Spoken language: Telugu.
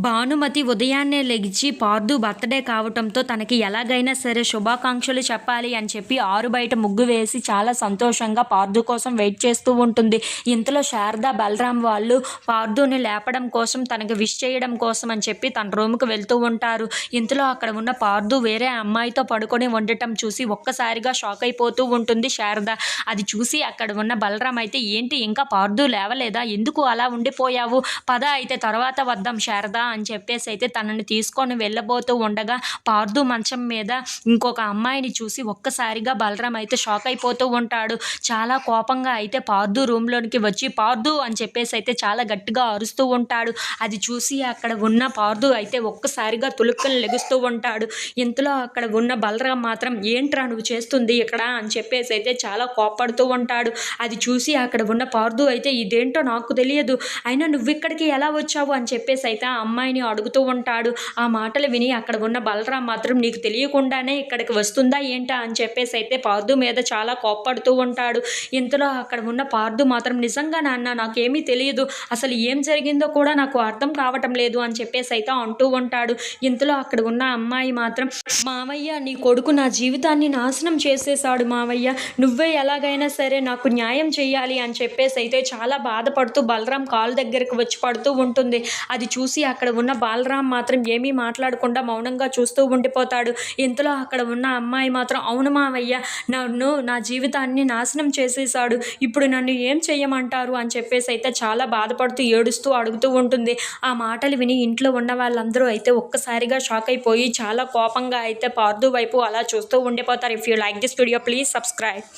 భానుమతి ఉదయాన్నే లెగిచి పార్థు బర్త్‌డే కావటంతో తనకి ఎలాగైనా సరే శుభాకాంక్షలు చెప్పాలి అని చెప్పి ఆరు బయట ముగ్గు వేసి చాలా సంతోషంగా పార్థు కోసం వెయిట్ చేస్తూ ఉంటుంది. ఇంతలో శారద, బలరాం వాళ్ళు పార్థుని లేపడం కోసం, తనకి విష్ చేయడం కోసం అని చెప్పి తన రూమ్‌కి వెళ్తూ ఉంటారు. ఇంతలో అక్కడ ఉన్న పార్థు వేరే అమ్మాయితో పడుకొని ఉండటం చూసి ఒక్కసారిగా షాక్ అయిపోతూ ఉంటుంది శారద. అది చూసి అక్కడ ఉన్న బలరాం అయితే, ఏంటి ఇంకా పార్థు లేవలేదా? ఎందుకు అలా ఉండిపోయావు? పద అయితే తర్వాత వద్దాం శారద అని చెప్పేసి అయితే తనని తీసుకొని వెళ్ళబోతూ ఉండగా పార్థు మంచం మీద ఇంకొక అమ్మాయిని చూసి ఒక్కసారిగా బలరాం అయితే షాక్ అయిపోతూ ఉంటాడు. చాలా కోపంగా అయితే పార్థు రూమ్లోనికి వచ్చి పార్థు అని చెప్పేసి అయితే చాలా గట్టిగా అరుస్తూ ఉంటాడు. అది చూసి అక్కడ ఉన్న పార్థు అయితే ఒక్కసారిగా తులుక్కుని లెగుస్తూ ఉంటాడు. ఇంతలో అక్కడ ఉన్న బలరాం మాత్రం, ఏంట్రా నువ్వు చేస్తుంది ఇక్కడ అని చెప్పేసి అయితే చాలా కోపడుతూ ఉంటాడు. అది చూసి అక్కడ ఉన్న పార్థు అయితే, ఇదేంటో నాకు తెలియదు, అయినా నువ్వు ఇక్కడికి ఎలా వచ్చావు అని చెప్పేసి అయితే ఆ అమ్మాయిని అడుగుతూ ఉంటాడు. ఆ మాటలు విని అక్కడ ఉన్న బలరాం మాత్రం, నీకు తెలియకుండానే ఇక్కడికి వస్తుందా ఏంటా అని చెప్పేసి అయితే పార్థు మీద చాలా కోప్పడుతూ ఉంటాడు. ఇంతలో అక్కడ ఉన్న పార్థు మాత్రం, నిజంగా నాన్న నాకేమీ తెలియదు, అసలు ఏం జరిగిందో కూడా నాకు అర్థం కావటం లేదు అని చెప్పేసి అయితే అంటూ ఉంటాడు. ఇంతలో అక్కడ ఉన్న అమ్మాయి మాత్రం, మావయ్య నీ కొడుకు నా జీవితాన్ని నాశనం చేసేశాడు మావయ్య, నువ్వే ఎలాగైనా సరే నాకు న్యాయం చేయాలి అని చెప్పేసి అయితే చాలా బాధపడుతూ బలరాం కాలు దగ్గరకు వచ్చి పడుతూ ఉంటుంది. అది చూసి అక్కడ ఉన్న బలరాం మాత్రం ఏమీ మాట్లాడకుండా మౌనంగా చూస్తూ ఉండిపోతాడు. ఇంతలో అక్కడ ఉన్న అమ్మాయి మాత్రం, అవును మావయ్య, నన్ను నా జీవితాన్ని నాశనం చేసేశాడు, ఇప్పుడు నన్ను ఏం చెయ్యమంటారు అని చెప్పేసి అయితే చాలా బాధపడుతూ ఏడుస్తూ అడుగుతూ ఉంటుంది. ఆ మాటలు విని ఇంట్లో ఉన్న వాళ్ళందరూ అయితే ఒక్కసారిగా షాక్ అయిపోయి చాలా కోపంగా అయితే పార్థు వైపు అలా చూస్తూ ఉండిపోతారు. If you like this video please subscribe.